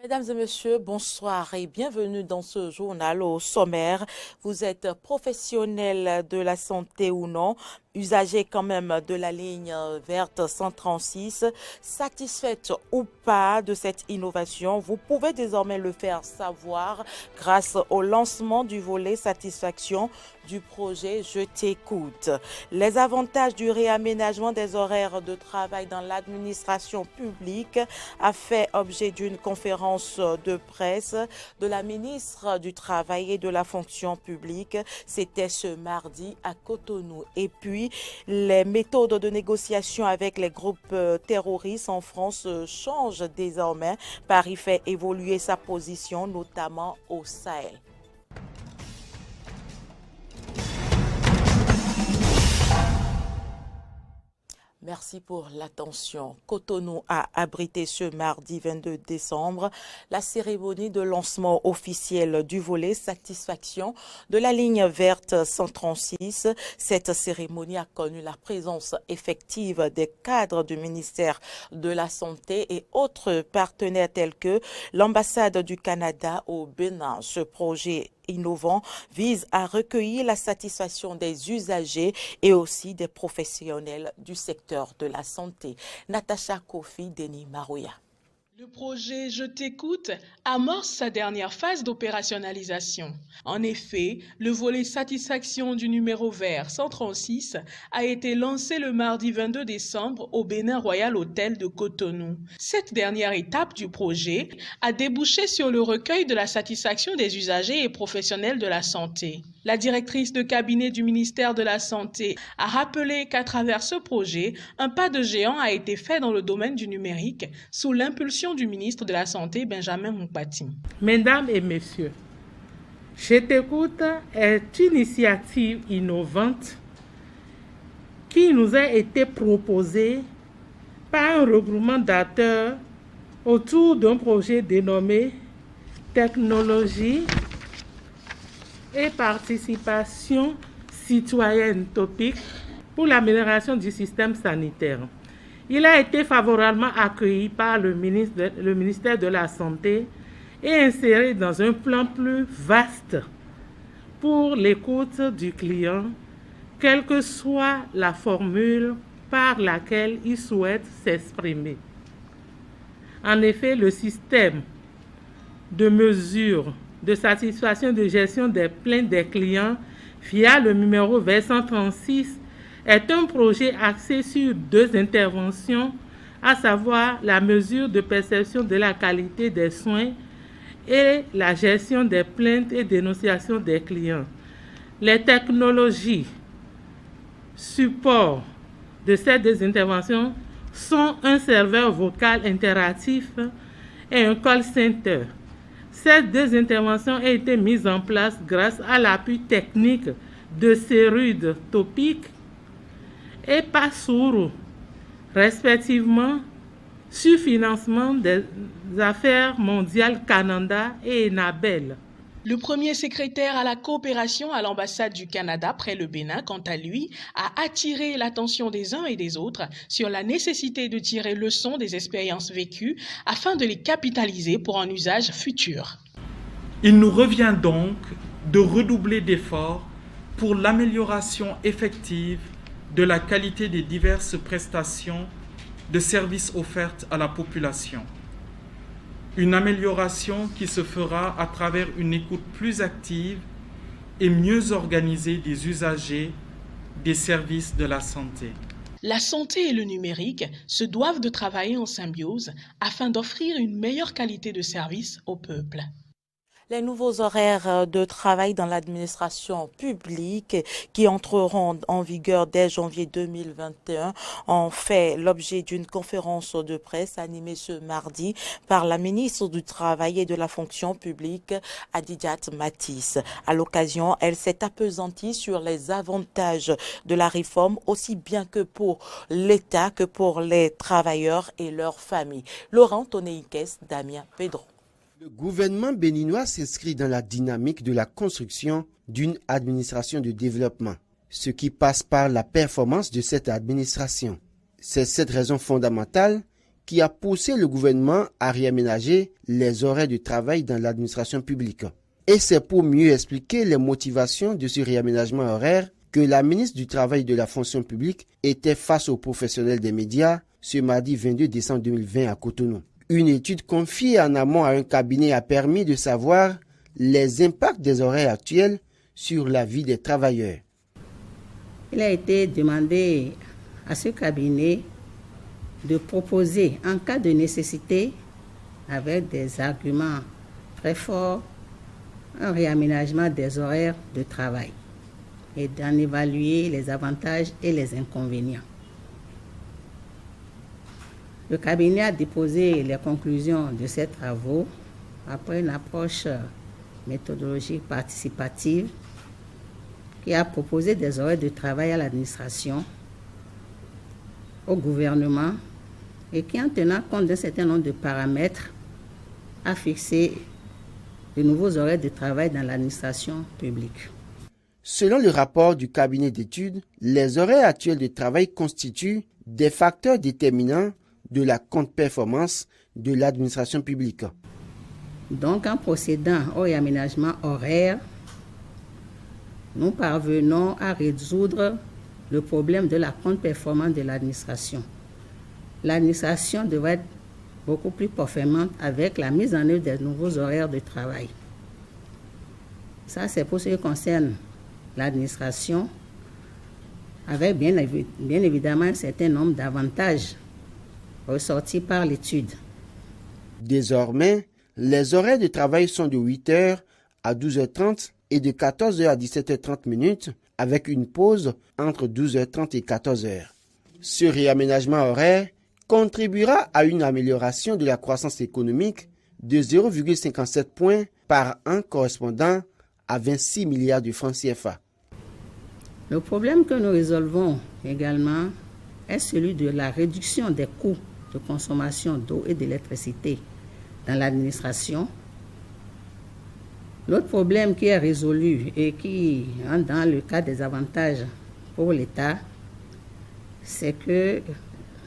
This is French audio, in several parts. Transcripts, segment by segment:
Mesdames et messieurs, bonsoir et bienvenue dans ce journal au sommaire. Vous êtes professionnel de la santé ou non, usager quand même de la ligne verte 136, satisfaite ou pas de cette innovation, vous pouvez désormais le faire savoir grâce au lancement du volet satisfaction du projet Je t'écoute. Les avantages du réaménagement des horaires de travail dans l'administration publique a fait objet d'une conférence de presse de la ministre du Travail et de la Fonction publique. C'était ce mardi à Cotonou. Et puis, les méthodes de négociation avec les groupes terroristes en France changent désormais. Paris fait évoluer sa position, notamment au Sahel. Merci pour l'attention. Cotonou a abrité ce mardi 22 décembre la cérémonie de lancement officiel du volet satisfaction de la ligne verte 136. Cette cérémonie a connu la présence effective des cadres du ministère de la Santé et autres partenaires tels que l'ambassade du Canada au Bénin. Ce projet innovant vise à recueillir la satisfaction des usagers et aussi des professionnels du secteur de la santé. Natacha Kofi, Denis Marouya. Le projet Je t'écoute amorce sa dernière phase d'opérationnalisation. En effet, le volet satisfaction du numéro vert 136 a été lancé le mardi 22 décembre au Bénin Royal Hotel de Cotonou. Cette dernière étape du projet a débouché sur le recueil de la satisfaction des usagers et professionnels de la santé. La directrice de cabinet du ministère de la Santé a rappelé qu'à travers ce projet, un pas de géant a été fait dans le domaine du numérique sous l'impulsion du ministre de la Santé, Benjamin Moukpati. Mesdames et messieurs, Je t'écoute est une initiative innovante qui nous a été proposée par un regroupement d'acteurs autour d'un projet dénommé Technologie et participation citoyenne topique pour l'amélioration du système sanitaire. Il a été favorablement accueilli par le ministère de la Santé et inséré dans un plan plus vaste pour l'écoute du client, quelle que soit la formule par laquelle il souhaite s'exprimer. En effet, le système de mesure de satisfaction de gestion des plaintes des clients via le numéro V136 est un projet axé sur deux interventions, à savoir la mesure de perception de la qualité des soins et la gestion des plaintes et dénonciations des clients. Les technologies support de ces deux interventions sont un serveur vocal interactif et un call center. Ces deux interventions ont été mises en place grâce à l'appui technique de Cérud Topic et Passourou, respectivement sur financement des affaires mondiales Canada et Enabel. Le premier secrétaire à la coopération à l'ambassade du Canada près le Bénin, quant à lui, a attiré l'attention des uns et des autres sur la nécessité de tirer leçon des expériences vécues afin de les capitaliser pour un usage futur. Il nous revient donc de redoubler d'efforts pour l'amélioration effective de la qualité des diverses prestations de services offertes à la population. Une amélioration qui se fera à travers une écoute plus active et mieux organisée des usagers des services de la santé. La santé et le numérique se doivent de travailler en symbiose afin d'offrir une meilleure qualité de service au peuple. Les nouveaux horaires de travail dans l'administration publique qui entreront en vigueur dès janvier 2021 ont fait l'objet d'une conférence de presse animée ce mardi par la ministre du Travail et de la Fonction publique, Adidjat Matisse. À l'occasion, elle s'est appesantie sur les avantages de la réforme, aussi bien que pour l'État que pour les travailleurs et leurs familles. Laurent Toneikes, Damien Pedro. Le gouvernement béninois s'inscrit dans la dynamique de la construction d'une administration de développement, ce qui passe par la performance de cette administration. C'est cette raison fondamentale qui a poussé le gouvernement à réaménager les horaires de travail dans l'administration publique. Et c'est pour mieux expliquer les motivations de ce réaménagement horaire que la ministre du Travail et de la fonction publique était face aux professionnels des médias ce mardi 22 décembre 2020 à Cotonou. Une étude confiée en amont à un cabinet a permis de savoir les impacts des horaires actuels sur la vie des travailleurs. Il a été demandé à ce cabinet de proposer, en cas de nécessité, avec des arguments très forts, un réaménagement des horaires de travail et d'en évaluer les avantages et les inconvénients. Le cabinet a déposé les conclusions de ces travaux après une approche méthodologique participative qui a proposé des horaires de travail à l'administration, au gouvernement, et qui, en tenant compte d'un certain nombre de paramètres, a fixé de nouveaux horaires de travail dans l'administration publique. Selon le rapport du cabinet d'études, les horaires actuels de travail constituent des facteurs déterminants de la contre-performance de l'administration publique. Donc, en procédant au réaménagement horaire, nous parvenons à résoudre le problème de la contre-performance de l'administration. L'administration devrait être beaucoup plus performante avec la mise en œuvre des nouveaux horaires de travail. Ça, c'est pour ce qui concerne l'administration, avec bien évidemment un certain nombre d'avantages ressortis par l'étude. Désormais, les horaires de travail sont de 8h à 12h30 et de 14h à 17h30 avec une pause entre 12h30 et 14h. Ce réaménagement horaire contribuera à une amélioration de la croissance économique de 0,57 points par an correspondant à 26 milliards de francs CFA. Le problème que nous résolvons également est celui de la réduction des coûts de consommation d'eau et d'électricité dans l'administration. L'autre problème qui est résolu et qui entre dans le cadre des avantages pour l'État, c'est que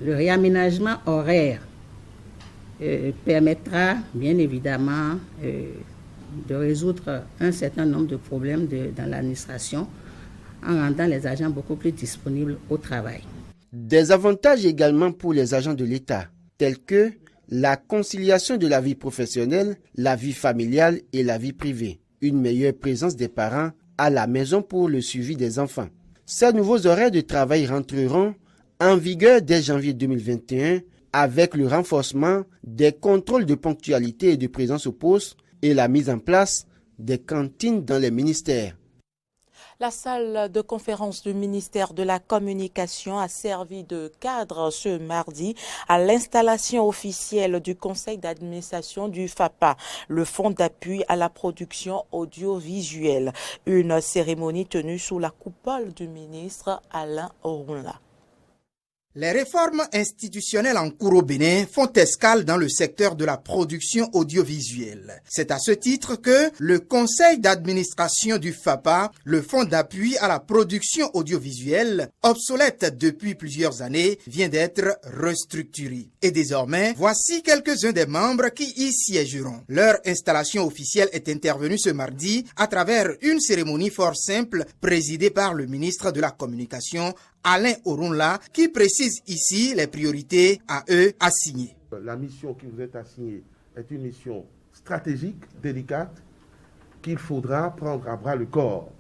le réaménagement horaire permettra bien évidemment de résoudre un certain nombre de problèmes dans l'administration en rendant les agents beaucoup plus disponibles au travail. Des avantages également pour les agents de l'État, tels que la conciliation de la vie professionnelle, la vie familiale et la vie privée, une meilleure présence des parents à la maison pour le suivi des enfants. Ces nouveaux horaires de travail rentreront en vigueur dès janvier 2021 avec le renforcement des contrôles de ponctualité et de présence au poste et la mise en place des cantines dans les ministères. La salle de conférence du ministère de la Communication a servi de cadre ce mardi à l'installation officielle du conseil d'administration du FAPA, le Fonds d'appui à la production audiovisuelle. Une cérémonie tenue sous la coupole du ministre Alain Orunla. Les réformes institutionnelles en cours au Bénin font escale dans le secteur de la production audiovisuelle. C'est à ce titre que le conseil d'administration du FAPA, le fonds d'appui à la production audiovisuelle, obsolète depuis plusieurs années, vient d'être restructuré. Et désormais, voici quelques-uns des membres qui y siégeront. Leur installation officielle est intervenue ce mardi à travers une cérémonie fort simple présidée par le ministre de la Communication, Alain Orunla, qui précise ici les priorités à eux assignées. La mission qui vous est assignée est une mission stratégique, délicate, qu'il faudra prendre à bras le corps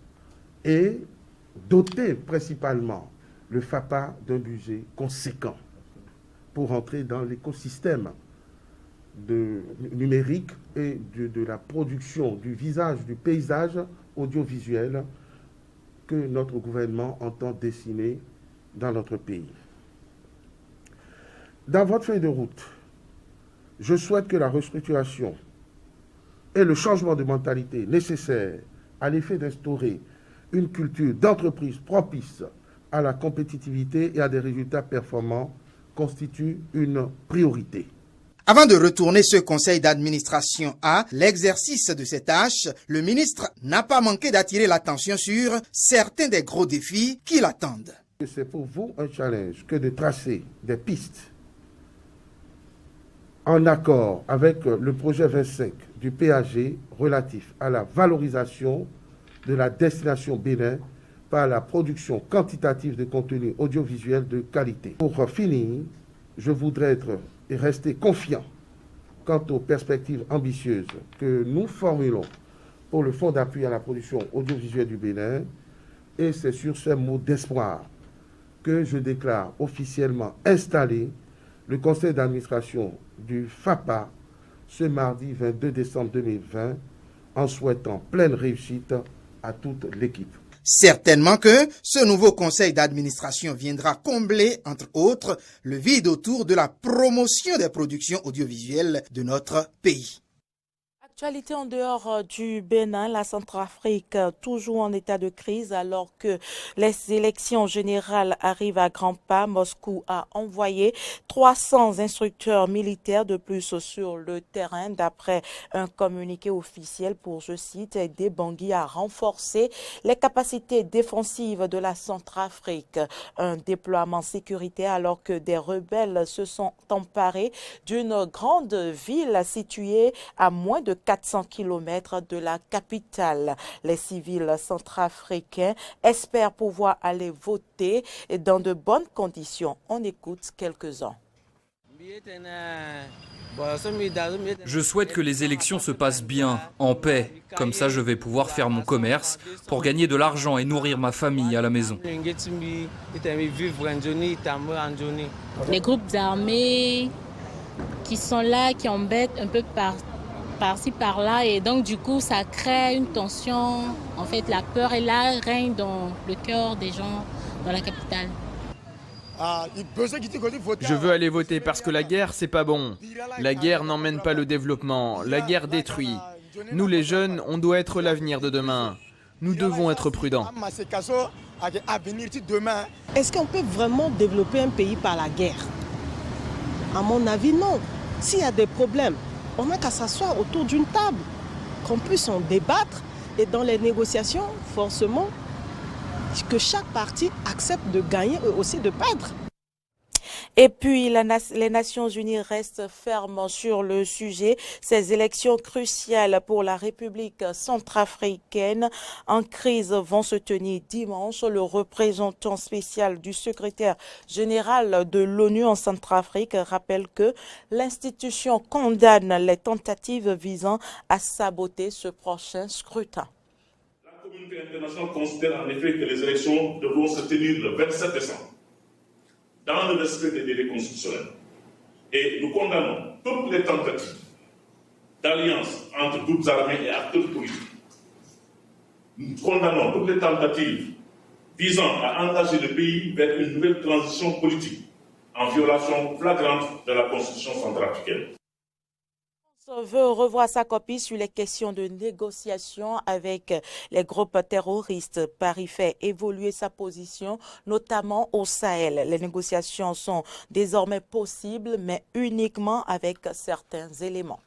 et doter principalement le FAPA d'un budget conséquent pour entrer dans l'écosystème numérique et de la production du visage, du paysage audiovisuel que notre gouvernement entend dessiner dans notre pays. Dans votre feuille de route, je souhaite que la restructuration et le changement de mentalité nécessaire à l'effet d'instaurer une culture d'entreprise propice à la compétitivité et à des résultats performants constituent une priorité. Avant de retourner ce conseil d'administration à l'exercice de ces tâches, le ministre n'a pas manqué d'attirer l'attention sur certains des gros défis qui l'attendent. C'est pour vous un challenge que de tracer des pistes en accord avec le projet 25 du PAG relatif à la valorisation de la destination Bénin par la production quantitative de contenu audiovisuel de qualité. Pour finir, je voudrais être et rester confiant quant aux perspectives ambitieuses que nous formulons pour le Fonds d'appui à la production audiovisuelle du Bénin, et c'est sur ces mots d'espoir que je déclare officiellement installé le conseil d'administration du FAPA ce mardi 22 décembre 2020 en souhaitant pleine réussite à toute l'équipe. Certainement que ce nouveau conseil d'administration viendra combler, entre autres, le vide autour de la promotion des productions audiovisuelles de notre pays. Actualité en dehors du Bénin, la Centrafrique toujours en état de crise alors que les élections générales arrivent à grands pas. Moscou a envoyé 300 instructeurs militaires de plus sur le terrain d'après un communiqué officiel pour, je cite, aider Bangui à renforcer les capacités défensives de la Centrafrique. Un déploiement sécuritaire alors que des rebelles se sont emparés d'une grande ville située à moins de 400 km de la capitale. Les civils centrafricains espèrent pouvoir aller voter dans de bonnes conditions. On écoute quelques-uns. Je souhaite que les élections se passent bien, en paix. Comme ça, je vais pouvoir faire mon commerce pour gagner de l'argent et nourrir ma famille à la maison. Les groupes armés qui sont là, qui embêtent un peu par-ci, par-là. Et donc, du coup, ça crée une tension. En fait, la peur est là, règne dans le cœur des gens dans la capitale. Je veux aller voter parce que la guerre, c'est pas bon. La guerre n'emmène pas le développement. La guerre détruit. Nous, les jeunes, on doit être l'avenir de demain. Nous devons être prudents. Est-ce qu'on peut vraiment développer un pays par la guerre? À mon avis, non. S'il y a des problèmes, on n'a qu'à s'asseoir autour d'une table, qu'on puisse en débattre et dans les négociations, forcément, que chaque parti accepte de gagner et aussi de perdre. Et puis, les Nations Unies restent fermes sur le sujet. Ces élections cruciales pour la République centrafricaine en crise vont se tenir dimanche. Le représentant spécial du secrétaire général de l'ONU en Centrafrique rappelle que l'institution condamne les tentatives visant à saboter ce prochain scrutin. La communauté internationale considère en effet que les élections devront se tenir le 27 décembre. Dans le respect des délais constitutionnels. Et nous condamnons toutes les tentatives d'alliance entre groupes armés et acteurs politiques. Nous condamnons toutes les tentatives visant à engager le pays vers une nouvelle transition politique en violation flagrante de la Constitution centrafricaine. Veut revoir sa copie sur les questions de négociation avec les groupes terroristes. Paris fait évoluer sa position, notamment au Sahel. Les négociations sont désormais possibles, mais uniquement avec certains éléments.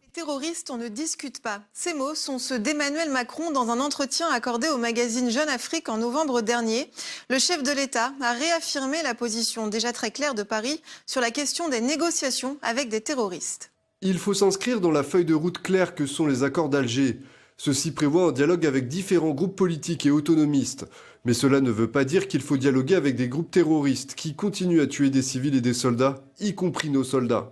Les terroristes, on ne discute pas. Ces mots sont ceux d'Emmanuel Macron dans un entretien accordé au magazine Jeune Afrique en novembre dernier. Le chef de l'État a réaffirmé la position déjà très claire de Paris sur la question des négociations avec des terroristes. Il faut s'inscrire dans la feuille de route claire que sont les accords d'Alger. Ceci prévoit un dialogue avec différents groupes politiques et autonomistes. Mais cela ne veut pas dire qu'il faut dialoguer avec des groupes terroristes qui continuent à tuer des civils et des soldats, y compris nos soldats.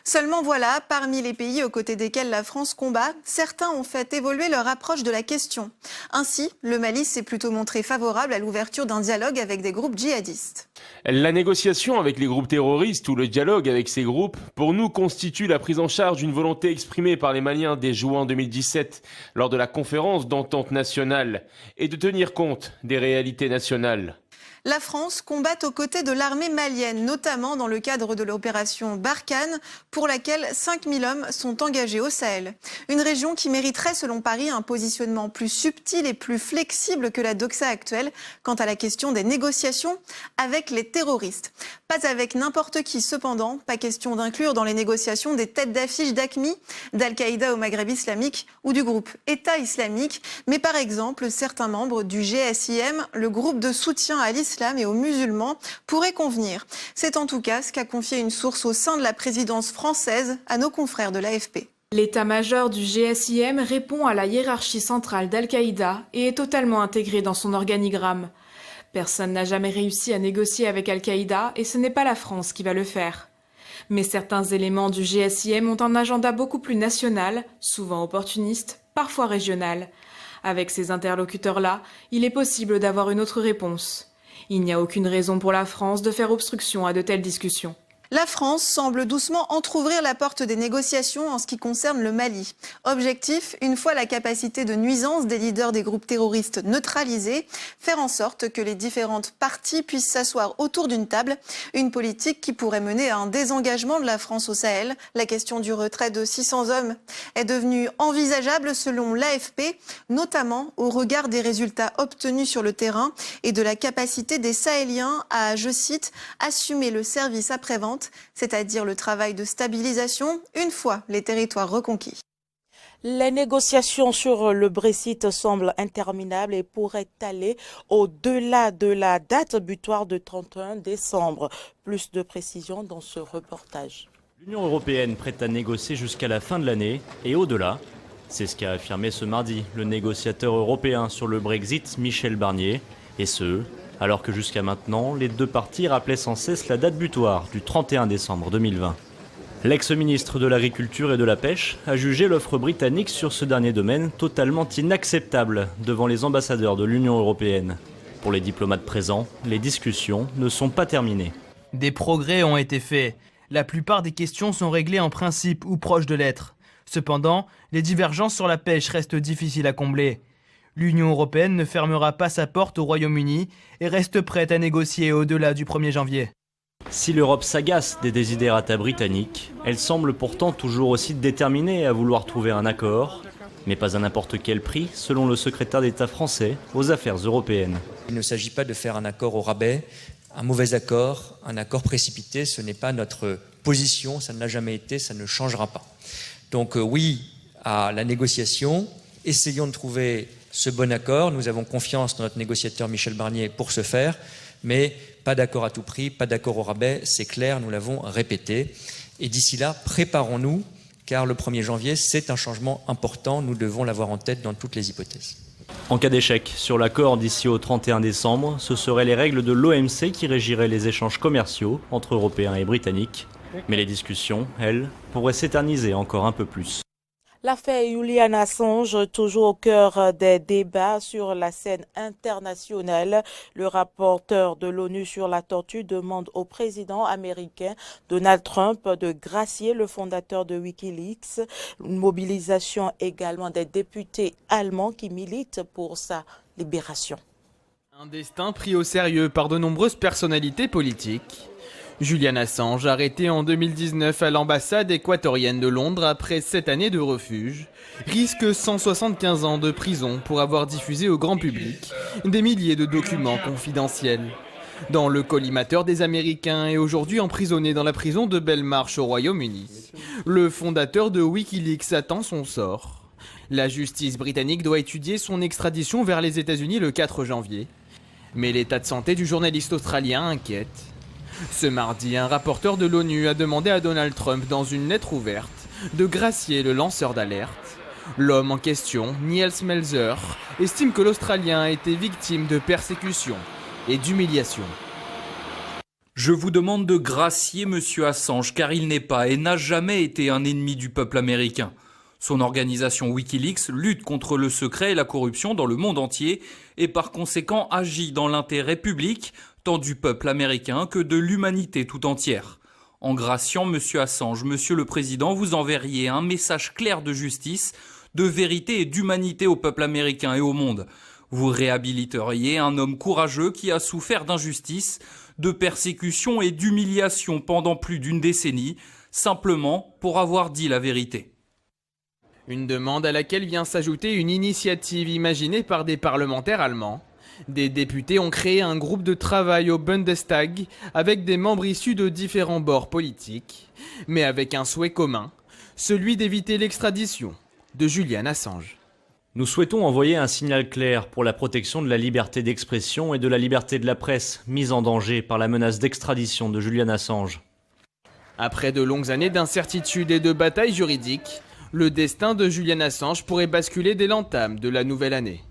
Seulement voilà, parmi les pays aux côtés desquels la France combat, certains ont fait évoluer leur approche de la question. Ainsi, le Mali s'est plutôt montré favorable à l'ouverture d'un dialogue avec des groupes djihadistes. La négociation avec les groupes terroristes ou le dialogue avec ces groupes, pour nous, constitue la prise en charge d'une volonté exprimée par les Maliens dès juin 2017 lors de la conférence d'entente nationale et de tenir compte des réalités nationales. La France combat aux côtés de l'armée malienne, notamment dans le cadre de l'opération Barkhane, pour laquelle 5000 hommes sont engagés au Sahel. Une région qui mériterait, selon Paris, un positionnement plus subtil et plus flexible que la doxa actuelle quant à la question des négociations avec les terroristes. Pas avec n'importe qui, cependant, pas question d'inclure dans les négociations des têtes d'affiche d'AQMI, d'Al-Qaïda au Maghreb islamique ou du groupe État islamique, mais par exemple certains membres du GSIM, le groupe de soutien à l'islam l'islam et aux musulmans pourrait convenir. C'est en tout cas ce qu'a confié une source au sein de la présidence française à nos confrères de l'AFP. L'état-major du GSIM répond à la hiérarchie centrale d'Al-Qaïda et est totalement intégré dans son organigramme. Personne n'a jamais réussi à négocier avec Al-Qaïda et ce n'est pas la France qui va le faire. Mais certains éléments du GSIM ont un agenda beaucoup plus national, souvent opportuniste, parfois régional. Avec ces interlocuteurs-là, il est possible d'avoir une autre réponse. Il n'y a aucune raison pour la France de faire obstruction à de telles discussions. La France semble doucement entrouvrir la porte des négociations en ce qui concerne le Mali. Objectif, une fois la capacité de nuisance des leaders des groupes terroristes neutralisée, faire en sorte que les différentes parties puissent s'asseoir autour d'une table. Une politique qui pourrait mener à un désengagement de la France au Sahel. La question du retrait de 600 hommes est devenue envisageable selon l'AFP, notamment au regard des résultats obtenus sur le terrain et de la capacité des Sahéliens à, je cite, assumer le service après-vente, c'est-à-dire le travail de stabilisation une fois les territoires reconquis. Les négociations sur le Brexit semblent interminables et pourraient aller au-delà de la date butoir de 31 décembre. Plus de précisions dans ce reportage. L'Union européenne prête à négocier jusqu'à la fin de l'année et au-delà. C'est ce qu'a affirmé ce mardi le négociateur européen sur le Brexit, Michel Barnier, et ce, alors que jusqu'à maintenant, les deux parties rappelaient sans cesse la date butoir du 31 décembre 2020. L'ex-ministre de l'Agriculture et de la Pêche a jugé l'offre britannique sur ce dernier domaine totalement inacceptable devant les ambassadeurs de l'Union européenne. Pour les diplomates présents, les discussions ne sont pas terminées. Des progrès ont été faits. La plupart des questions sont réglées en principe ou proches de l'être. Cependant, les divergences sur la pêche restent difficiles à combler. L'Union européenne ne fermera pas sa porte au Royaume-Uni et reste prête à négocier au-delà du 1er janvier. Si l'Europe s'agace des desiderata britanniques, elle semble pourtant toujours aussi déterminée à vouloir trouver un accord, mais pas à n'importe quel prix, selon le secrétaire d'État français aux affaires européennes. Il ne s'agit pas de faire un accord au rabais, un mauvais accord, un accord précipité, ce n'est pas notre position, ça ne l'a jamais été, ça ne changera pas. Donc oui à la négociation, essayons de trouver ce bon accord. Nous avons confiance dans notre négociateur Michel Barnier pour ce faire, mais pas d'accord à tout prix, pas d'accord au rabais, c'est clair, nous l'avons répété. Et d'ici là, préparons-nous, car le 1er janvier, c'est un changement important, nous devons l'avoir en tête dans toutes les hypothèses. En cas d'échec sur l'accord d'ici au 31 décembre, ce seraient les règles de l'OMC qui régiraient les échanges commerciaux entre Européens et Britanniques. Mais les discussions, elles, pourraient s'éterniser encore un peu plus. L'affaire Julian Assange, toujours au cœur des débats sur la scène internationale. Le rapporteur de l'ONU sur la torture demande au président américain Donald Trump de gracier le fondateur de Wikileaks. Une mobilisation également des députés allemands qui militent pour sa libération. Un destin pris au sérieux par de nombreuses personnalités politiques. Julian Assange, arrêté en 2019 à l'ambassade équatorienne de Londres après 7 années de refuge, risque 175 ans de prison pour avoir diffusé au grand public des milliers de documents confidentiels. Dans le collimateur des Américains est aujourd'hui emprisonné dans la prison de Belmarsh au Royaume-Uni. Le fondateur de Wikileaks attend son sort. La justice britannique doit étudier son extradition vers les États-Unis le 4 janvier. Mais l'état de santé du journaliste australien inquiète. Ce mardi, un rapporteur de l'ONU a demandé à Donald Trump, dans une lettre ouverte, de gracier le lanceur d'alerte. L'homme en question, Niels Melzer, estime que l'Australien a été victime de persécutions et d'humiliations. Je vous demande de gracier M. Assange car il n'est pas et n'a jamais été un ennemi du peuple américain. Son organisation Wikileaks lutte contre le secret et la corruption dans le monde entier et par conséquent agit dans l'intérêt public tant du peuple américain que de l'humanité tout entière. En graciant M. Assange, Monsieur le Président, vous enverriez un message clair de justice, de vérité et d'humanité au peuple américain et au monde. Vous réhabiliteriez un homme courageux qui a souffert d'injustice, de persécution et d'humiliation pendant plus d'une décennie, simplement pour avoir dit la vérité. Une demande à laquelle vient s'ajouter une initiative imaginée par des parlementaires allemands. Des députés ont créé un groupe de travail au Bundestag avec des membres issus de différents bords politiques, mais avec un souhait commun, celui d'éviter l'extradition de Julian Assange. Nous souhaitons envoyer un signal clair pour la protection de la liberté d'expression et de la liberté de la presse, mise en danger par la menace d'extradition de Julian Assange. Après de longues années d'incertitude et de batailles juridiques, le destin de Julian Assange pourrait basculer dès l'entame de la nouvelle année.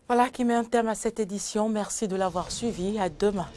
Voilà qui met un terme à cette édition. Merci de l'avoir suivi. À demain.